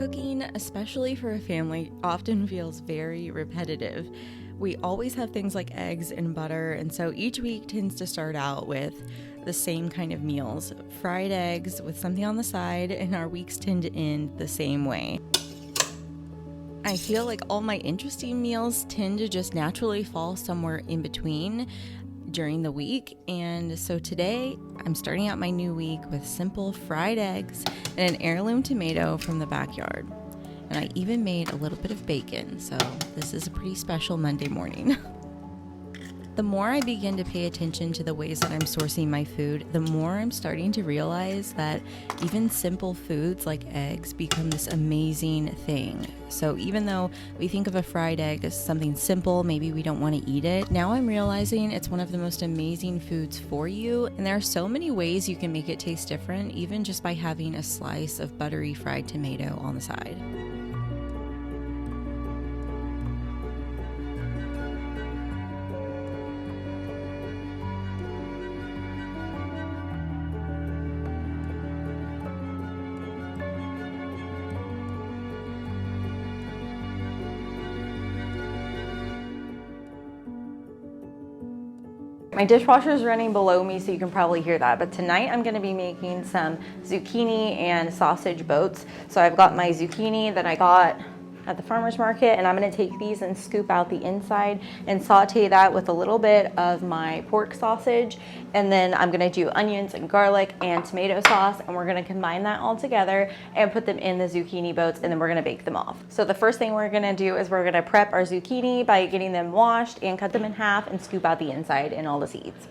Cooking, especially for a family, often feels very repetitive. We always have things like eggs and butter, and so each week tends to start out with the same kind of meals. Fried eggs with something on the side, and our weeks tend to end the same way. I feel like all my interesting meals tend to just naturally fall somewhere in between during the week, and so today I'm starting out my new week with simple fried eggs and an heirloom tomato from the backyard. And I even made a little bit of bacon, so this is a pretty special Monday morning. The more I begin to pay attention to the ways that I'm sourcing my food, the more I'm starting to realize that even simple foods like eggs become this amazing thing. So even though we think of a fried egg as something simple, maybe we don't want to eat it, now I'm realizing it's one of the most amazing foods for you, and there are so many ways you can make it taste different, even just by having a slice of buttery fried tomato on the side. My dishwasher is running below me, so you can probably hear that. But tonight I'm going to be making some zucchini and sausage boats. So I've got my zucchini that I got at the farmer's market, and I'm going to take these and scoop out the inside and saute that with a little bit of my pork sausage. And then I'm going to do onions and garlic and tomato sauce, and we're going to combine that all together and put them in the zucchini boats, and then we're going to bake them off. So the first thing we're going to do is we're going to prep our zucchini by getting them washed and cut them in half and scoop out the inside and all the seeds.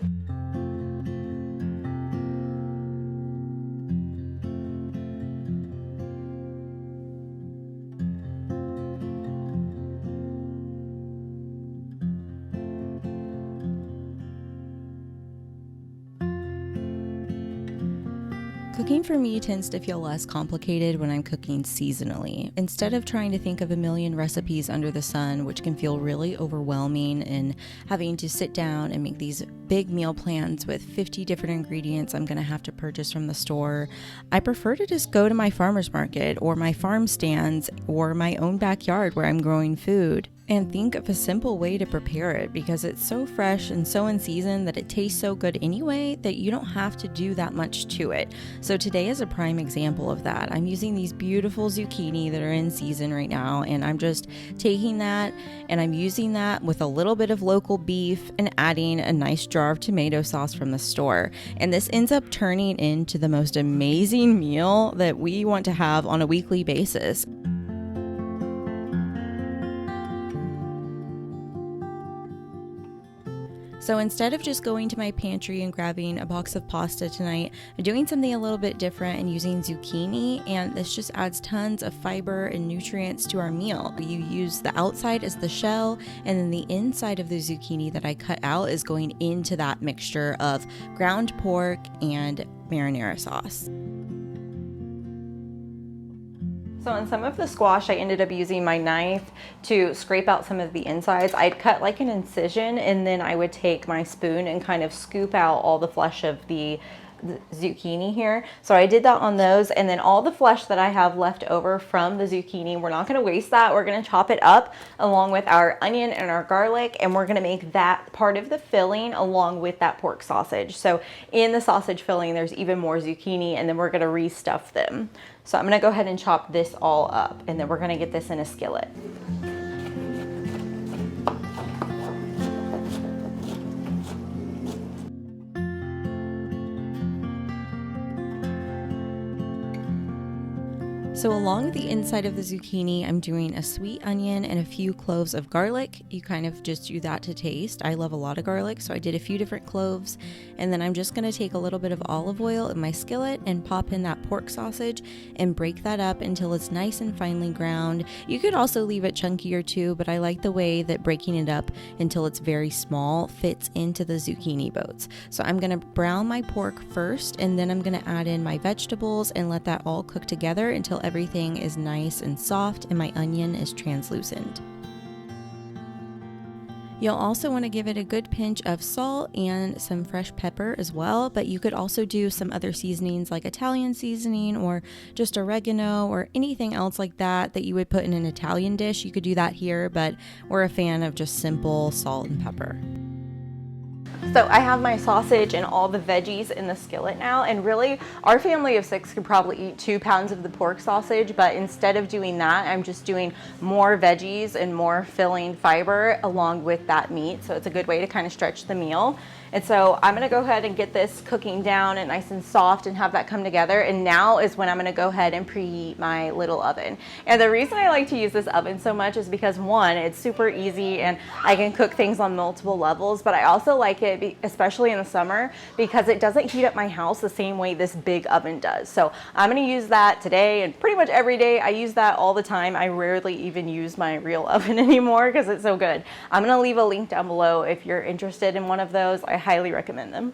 Cooking for me tends to feel less complicated when I'm cooking seasonally. Instead of trying to think of a million recipes under the sun, which can feel really overwhelming, and having to sit down and make these big meal plans with 50 different ingredients I'm going to have to purchase from the store, I prefer to just go to my farmer's market or my farm stands or my own backyard where I'm growing food and think of a simple way to prepare it, because it's so fresh and so in season that it tastes so good anyway that you don't have to do that much to it. So today is a prime example of that. I'm using these beautiful zucchini that are in season right now, and I'm just taking that and I'm using that with a little bit of local beef and adding a nice jar of tomato sauce from the store. And this ends up turning into the most amazing meal that we want to have on a weekly basis. So instead of just going to my pantry and grabbing a box of pasta tonight, I'm doing something a little bit different and using zucchini, and this just adds tons of fiber and nutrients to our meal. You use the outside as the shell, and then the inside of the zucchini that I cut out is going into that mixture of ground pork and marinara sauce. So on some of the squash, I ended up using my knife to scrape out some of the insides. I'd cut like an incision, and then I would take my spoon and kind of scoop out all the flesh of the zucchini here. So I did that on those, and then all the flesh that I have left over from the zucchini, we're not going to waste that. We're going to chop it up along with our onion and our garlic, and we're going to make that part of the filling along with that pork sausage. So in the sausage filling, there's even more zucchini, and then we're going to restuff them. So I'm going to go ahead and chop this all up, and then we're going to get this in a skillet. So along the inside of the zucchini, I'm doing a sweet onion and a few cloves of garlic. You kind of just do that to taste. I love a lot of garlic, so I did a few different cloves. And then I'm just going to take a little bit of olive oil in my skillet and pop in that pork sausage and break that up until it's nice and finely ground. You could also leave it chunkier too, but I like the way that breaking it up until it's very small fits into the zucchini boats. So I'm going to brown my pork first, and then I'm going to add in my vegetables and let that all cook together until everything is nice and soft and my onion is translucent. You'll also want to give it a good pinch of salt and some fresh pepper as well, but you could also do some other seasonings like Italian seasoning or just oregano or anything else like that that you would put in an Italian dish. You could do that here, but we're a fan of just simple salt and pepper. So I have my sausage and all the veggies in the skillet now, and really our family of 6 could probably eat 2 pounds of the pork sausage, but instead of doing that, I'm just doing more veggies and more filling fiber along with that meat. So it's a good way to kind of stretch the meal. And so I'm gonna go ahead and get this cooking down and nice and soft and have that come together. And now is when I'm gonna go ahead and preheat my little oven. And the reason I like to use this oven so much is because, one, it's super easy and I can cook things on multiple levels, but I also like it, especially in the summer, because it doesn't heat up my house the same way this big oven does. So I'm gonna use that today and pretty much every day. I use that all the time. I rarely even use my real oven anymore because it's so good. I'm gonna leave a link down below if you're interested in one of those. I highly recommend them.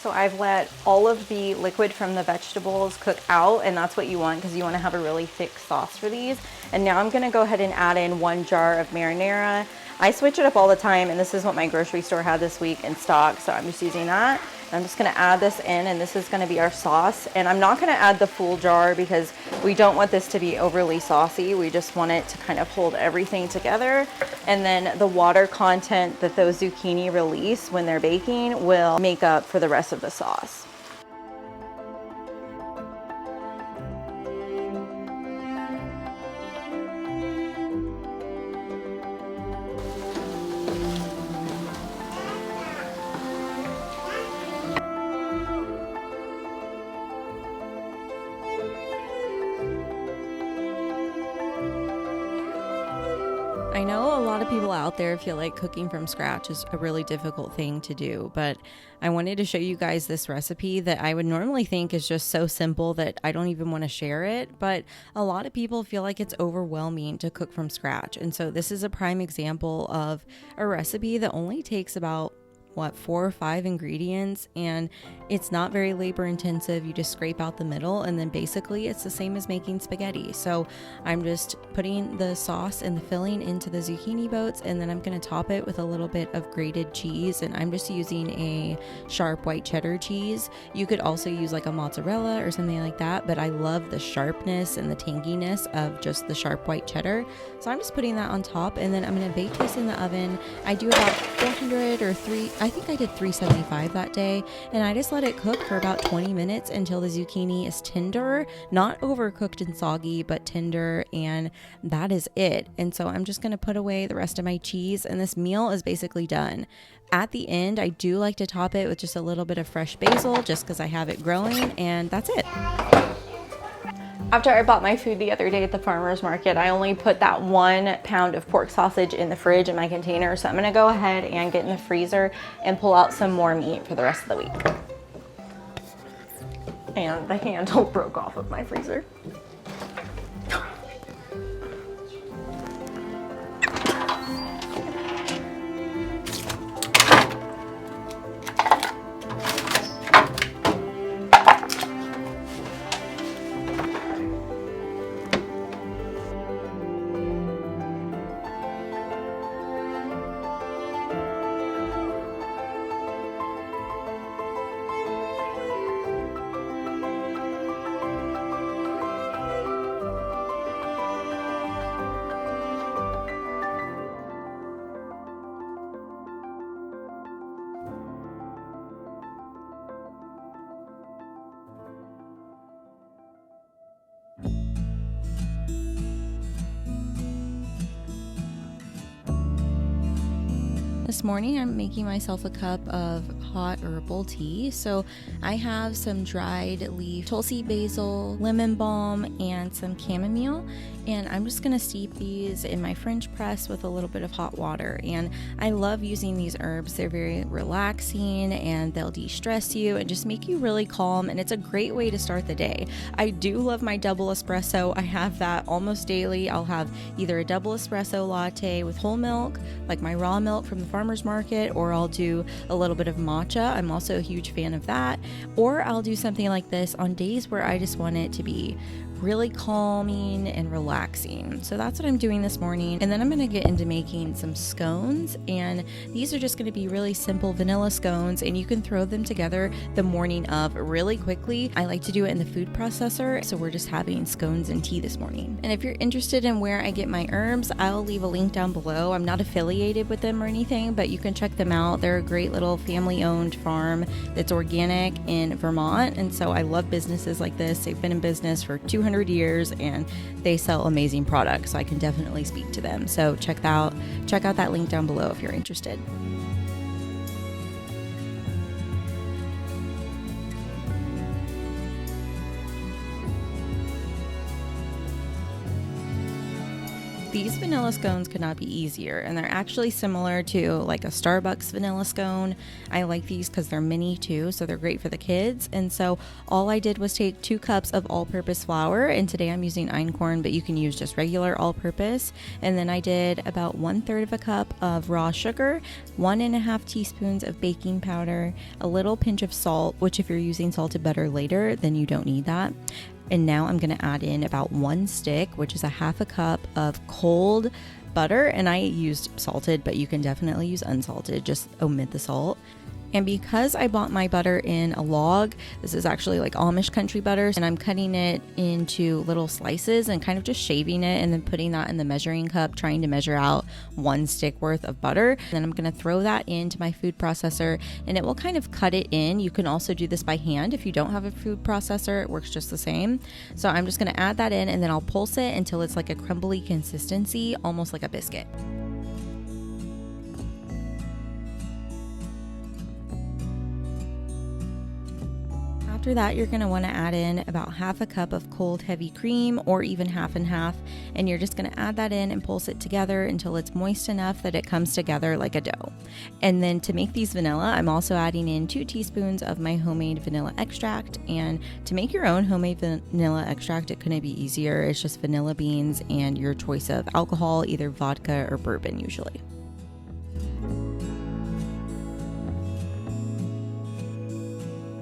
So I've let all of the liquid from the vegetables cook out, and that's what you want because you want to have a really thick sauce for these. And now I'm going to go ahead and add in 1 jar of marinara. I switch it up all the time, and this is what my grocery store had this week in stock, so I'm just using that. I'm just going to add this in, and this is going to be our sauce. And I'm not going to add the full jar because we don't want this to be overly saucy. We just want it to kind of hold everything together. And then the water content that those zucchini release when they're baking will make up for the rest of the sauce. I know a lot of people out there feel like cooking from scratch is a really difficult thing to do, but I wanted to show you guys this recipe that I would normally think is just so simple that I don't even want to share it, but a lot of people feel like it's overwhelming to cook from scratch. And so this is a prime example of a recipe that only takes about 4 or 5 ingredients, and it's not very labor intensive. You just scrape out the middle, and then basically it's the same as making spaghetti. So I'm just putting the sauce and the filling into the zucchini boats, and then I'm going to top it with a little bit of grated cheese, and I'm just using a sharp white cheddar cheese. You could also use like a mozzarella or something like that, but I love the sharpness and the tanginess of just the sharp white cheddar. So I'm just putting that on top, and then I'm going to bake this in the oven. I do about 400 or I think I did 375 that day, and I just let it cook for about 20 minutes until the zucchini is tender, not overcooked and soggy, but tender, and that is it. And so I'm just going to put away the rest of my cheese, and this meal is basically done. At the end, I do like to top it with just a little bit of fresh basil just because I have it growing, and that's it. After I bought my food the other day at the farmer's market, I only put that 1 pound of pork sausage in the fridge in my container. So I'm gonna go ahead and get in the freezer and pull out some more meat for the rest of the week. And the handle broke off of my freezer. This morning I'm making myself a cup of hot herbal tea. So I have some dried leaf tulsi, basil, lemon balm, and some chamomile. And I'm just going to steep these in my French press with a little bit of hot water. And I love using these herbs. They're very relaxing and they'll de-stress you and just make you really calm. And it's a great way to start the day. I do love my double espresso. I have that almost daily. I'll have either a double espresso latte with whole milk, like my raw milk from the farmer's market, or I'll do a little bit of matcha. I'm also a huge fan of that. Or I'll do something like this on days where I just want it to be really calming and relaxing. So that's what I'm doing this morning. And then I'm going to get into making some scones. And these are just going to be really simple vanilla scones, and you can throw them together the morning of really quickly. I like to do it in the food processor. So we're just having scones and tea this morning. And if you're interested in where I get my herbs, I'll leave a link down below. I'm not affiliated with them or anything, but you can check them out. They're a great little family-owned farm that's organic in Vermont. And so I love businesses like this. They've been in business for 200 years and they sell amazing products, so I can definitely speak to them. So check out that link down below if you're interested. These vanilla scones could not be easier, and they're actually similar to like a Starbucks vanilla scone. I like these because they're mini too, so they're great for the kids. And so all I did was take 2 cups of all-purpose flour, and today I'm using einkorn, but you can use just regular all-purpose. And then I did about 1/3 of a cup of raw sugar, 1.5 teaspoons of baking powder, a little pinch of salt, which if you're using salted butter later, then you don't need that. And now I'm going to add in about 1 stick, which is a 1/2 cup of cold butter. And I used salted, but you can definitely use unsalted. Just omit the salt. And because I bought my butter in a log, this is actually like Amish country butter, and I'm cutting it into little slices and kind of just shaving it and then putting that in the measuring cup, trying to measure out 1 stick worth of butter. And then I'm going to throw that into my food processor and it will kind of cut it in. You can also do this by hand. If you don't have a food processor, it works just the same. So I'm just going to add that in and then I'll pulse it until it's like a crumbly consistency, almost like a biscuit. After that, you're going to want to add in about 1/2 cup of cold heavy cream, or even 1/2 and 1/2, and you're just going to add that in and pulse it together until it's moist enough that it comes together like a dough. And then to make these vanilla, I'm also adding in 2 teaspoons of my homemade vanilla extract. And to make your own homemade vanilla extract, it couldn't be easier. It's just vanilla beans and your choice of alcohol, either vodka or bourbon usually.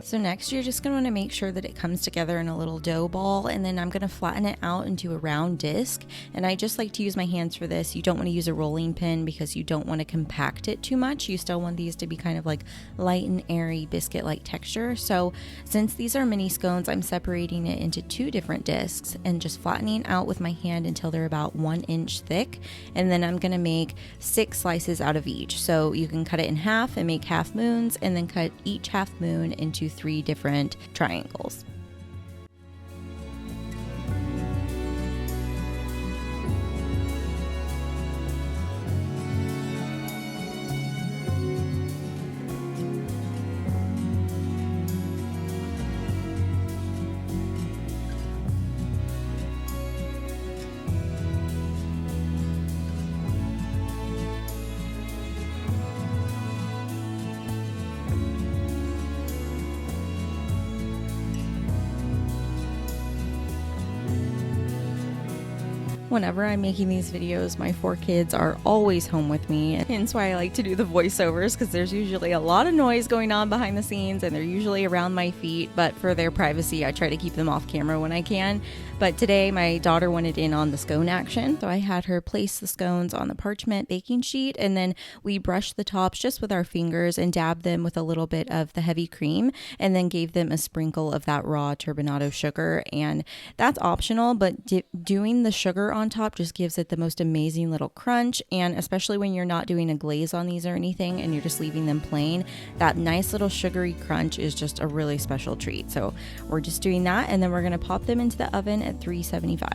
So next, you're just going to want to make sure that it comes together in a little dough ball, and then I'm going to flatten it out into a round disc. And I just like to use my hands for this. You don't want to use a rolling pin because you don't want to compact it too much. You still want these to be kind of like light and airy biscuit-like texture. So since these are mini scones, I'm separating it into 2 different discs and just flattening out with my hand until they're about 1 inch thick. And then I'm going to make 6 slices out of each. So you can cut it in half and make half moons, and then cut each half moon into 3 different triangles. Whenever I'm making these videos, my 4 kids are always home with me, and hence why I like to do the voiceovers, because there's usually a lot of noise going on behind the scenes and they're usually around my feet, but for their privacy I try to keep them off camera when I can. But today my daughter wanted in on the scone action, so I had her place the scones on the parchment baking sheet, and then we brushed the tops just with our fingers and dabbed them with a little bit of the heavy cream, and then gave them a sprinkle of that raw turbinado sugar. And that's optional, but doing the sugar on top just gives it the most amazing little crunch. And especially when you're not doing a glaze on these or anything and you're just leaving them plain, that nice little sugary crunch is just a really special treat. So we're just doing that, and then we're going to pop them into the oven at 375.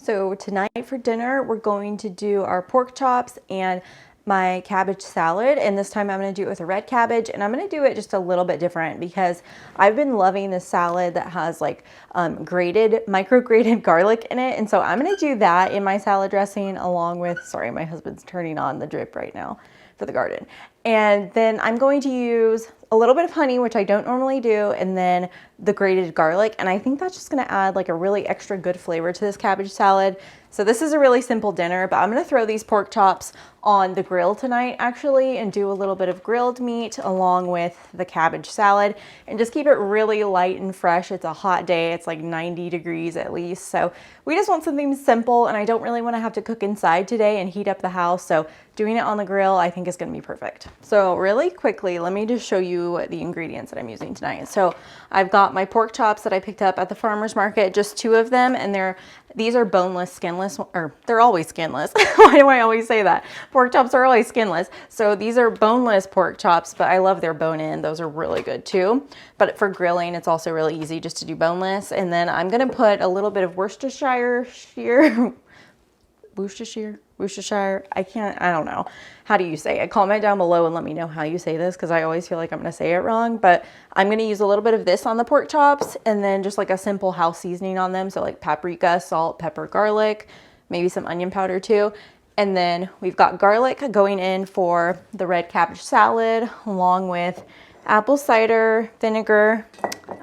So tonight for dinner, we're going to do our pork chops and my cabbage salad. And this time I'm going to do it with a red cabbage, and I'm going to do it just a little bit different because I've been loving this salad that has like micro grated garlic in it. And so I'm going to do that in my salad dressing along with, sorry, my husband's turning on the drip right now for the garden. And then I'm going to use a little bit of honey, which I don't normally do, and then the grated garlic. And I think that's just gonna add like a really extra good flavor to this cabbage salad. So this is a really simple dinner, but I'm gonna throw these pork chops on the grill tonight actually and do a little bit of grilled meat along with the cabbage salad and just keep it really light and fresh. It's a hot day, it's like 90 degrees at least. So we just want something simple, and I don't really wanna have to cook inside today and heat up the house. So doing it on the grill I think is gonna be perfect. So really quickly, let me just show you the ingredients that I'm using tonight. So I've got my pork chops that I picked up at the farmer's market, just 2 of them, and these are boneless, skinless, or they're always skinless. Why do I always say that? Pork chops are always skinless. So these are boneless pork chops, but I love their bone in. Those are really good too. But for grilling, it's also really easy just to do boneless. And then I'm gonna put a little bit of Worcestershire, I don't know. How do you say it? Comment down below and let me know how you say this, because I always feel like I'm going to say it wrong. But I'm going to use a little bit of this on the pork chops and then just like a simple house seasoning on them. So like paprika, salt, pepper, garlic, maybe some onion powder too. And then we've got garlic going in for the red cabbage salad along with apple cider vinegar.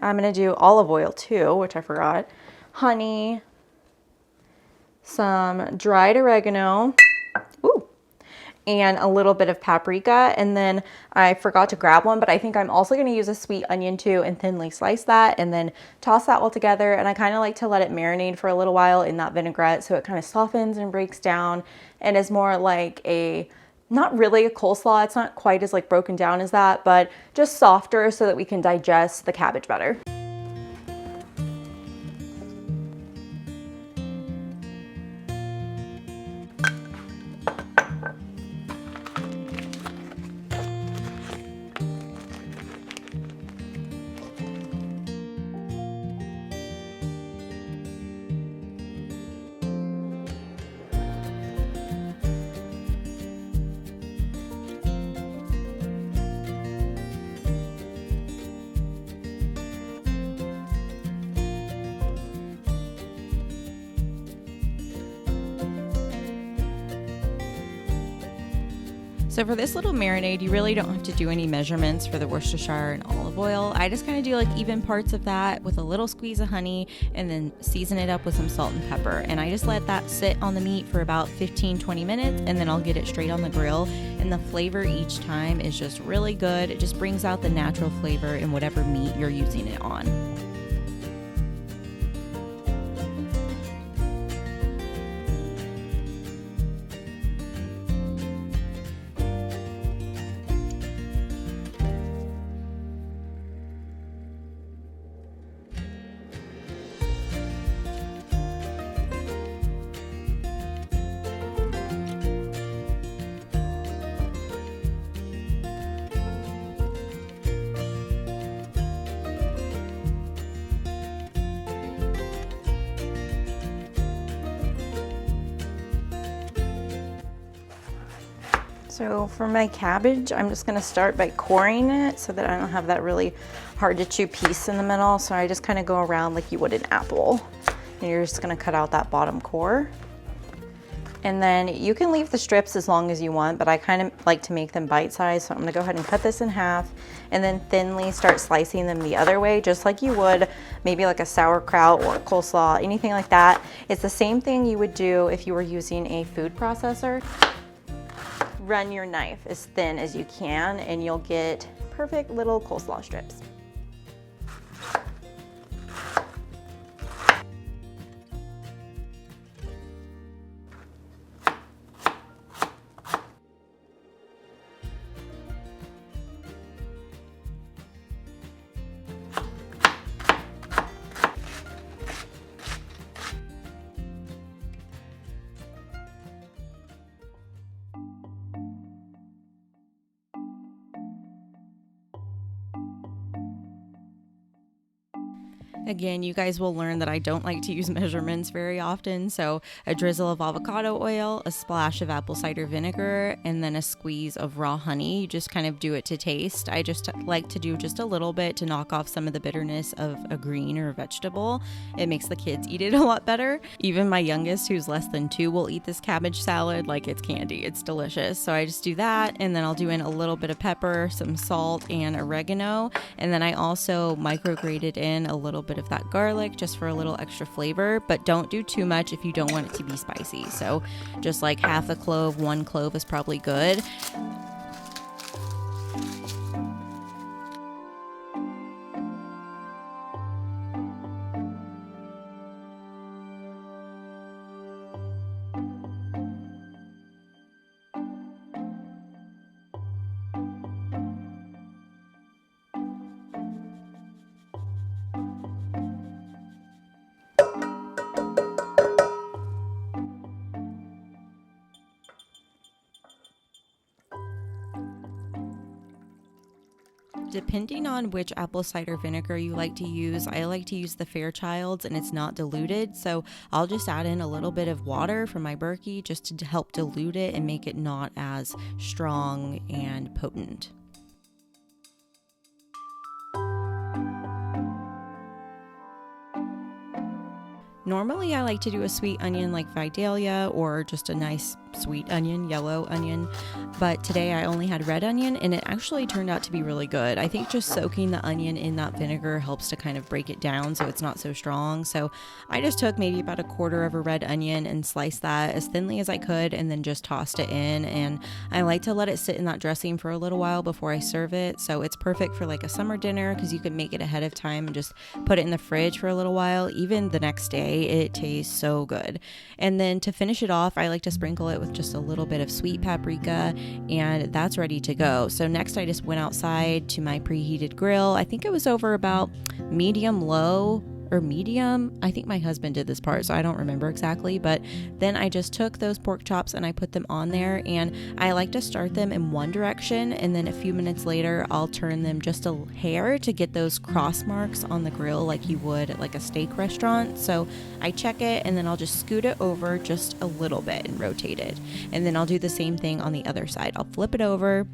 I'm going to do olive oil too, which I forgot. Honey, some dried oregano, and a little bit of paprika. And then I forgot to grab one, but I think I'm also going to use a sweet onion too and thinly slice that and then toss that all together. And I kind of like to let it marinate for a little while in that vinaigrette so it kind of softens and breaks down and is more like not really a coleslaw. It's not quite as like broken down as that, but just softer so that we can digest the cabbage better. So for this little marinade, you really don't have to do any measurements for the Worcestershire and olive oil. I just kind of do like even parts of that with a little squeeze of honey and then season it up with some salt and pepper. And I just let that sit on the meat for about 15-20 minutes, and then I'll get it straight on the grill. And the flavor each time is just really good. It just brings out the natural flavor in whatever meat you're using it on. So for my cabbage, I'm just gonna start by coring it so that I don't have that really hard to chew piece in the middle. So I just kind of go around like you would an apple. And you're just gonna cut out that bottom core. And then you can leave the strips as long as you want, but I kind of like to make them bite-sized. So I'm gonna go ahead and cut this in half and then thinly start slicing them the other way, just like you would maybe like a sauerkraut or a coleslaw, anything like that. It's the same thing you would do if you were using a food processor. Run your knife as thin as you can and you'll get perfect little coleslaw strips. Again, you guys will learn that I don't like to use measurements very often, so a drizzle of avocado oil, a splash of apple cider vinegar, and then a squeeze of raw honey. You just kind of do it to taste. I just like to do just a little bit to knock off some of the bitterness of a green or a vegetable. It makes the kids eat it a lot better. Even my youngest, who's less than 2, will eat this cabbage salad like it's candy. It's delicious. So I just do that, and then I'll do in a little bit of pepper, some salt, and oregano, and then I also micrograted in a little bit of that garlic just for a little extra flavor, but don't do too much if you don't want it to be spicy. So just like half a clove, 1 clove is probably good. Depending on which apple cider vinegar you like to use, I like to use the Fairchild's, and it's not diluted, so I'll just add in a little bit of water from my Berkey just to help dilute it and make it not as strong and potent. Normally I like to do a sweet onion like Vidalia, or just a nice sweet onion, yellow onion, but today I only had red onion, and it actually turned out to be really good. I think just soaking the onion in that vinegar helps to kind of break it down so it's not so strong. So I just took maybe about a quarter of a red onion and sliced that as thinly as I could, and then just tossed it in. And I like to let it sit in that dressing for a little while before I serve it, so it's perfect for like a summer dinner because you can make it ahead of time and just put it in the fridge for a little while. Even the next day, it tastes so good. And then to finish it off, I like to sprinkle it with just a little bit of sweet paprika, and that's ready to go. So next I just went outside to my preheated grill. I think it was over about medium low or medium. I think my husband did this part, so I don't remember exactly, but then I just took those pork chops and I put them on there, and I like to start them in one direction, and then a few minutes later I'll turn them just a hair to get those cross marks on the grill like you would at like a steak restaurant. So I check it, and then I'll just scoot it over just a little bit and rotate it, and then I'll do the same thing on the other side. I'll flip it over,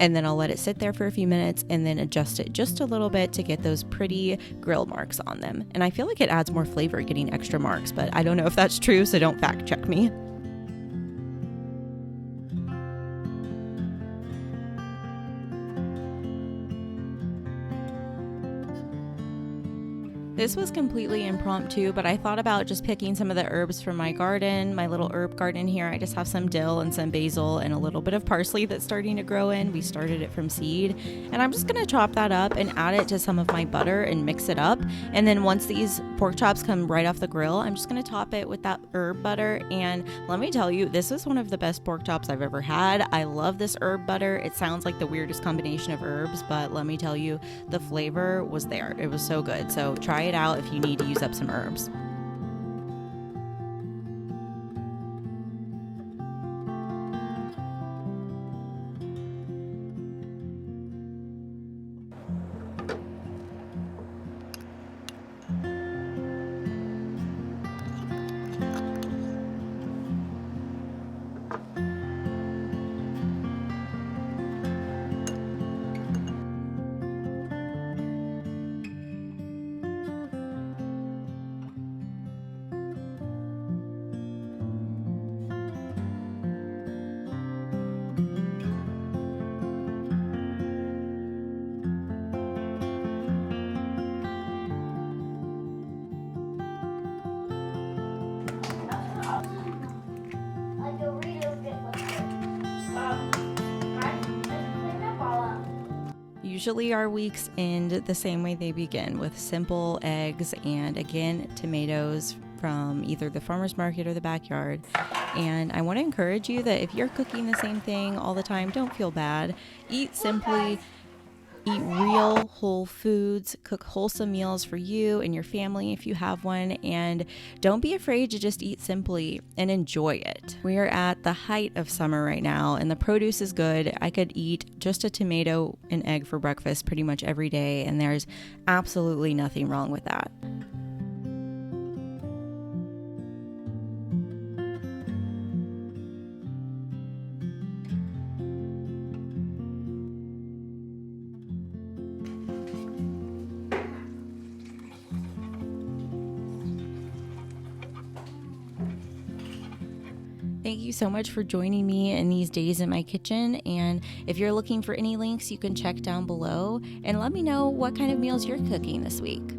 and then I'll let it sit there for a few minutes and then adjust it just a little bit to get those pretty grill marks on them. And I feel like it adds more flavor getting extra marks, but I don't know if that's true, so don't fact check me. This was completely impromptu, but I thought about just picking some of the herbs from my garden, my little herb garden here. I just have some dill and some basil and a little bit of parsley that's starting to grow in. We started it from seed, and I'm just going to chop that up and add it to some of my butter and mix it up. And then once these pork chops come right off the grill, I'm just going to top it with that herb butter. And let me tell you, this is one of the best pork chops I've ever had. I love this herb butter. It sounds like the weirdest combination of herbs, but let me tell you, the flavor was there. It was so good. So try it out if you need to use up some herbs. Usually our weeks end the same way they begin, with simple eggs and, again, tomatoes from either the farmer's market or the backyard. And I want to encourage you that if you're cooking the same thing all the time, don't feel bad. Eat simply. Eat real whole foods, cook wholesome meals for you and your family if you have one, and don't be afraid to just eat simply and enjoy it. We are at the height of summer right now and the produce is good. I could eat just a tomato and egg for breakfast pretty much every day, and there's absolutely nothing wrong with that. Thank you so much for joining me in these days in my kitchen. And if you're looking for any links, you can check down below and let me know what kind of meals you're cooking this week.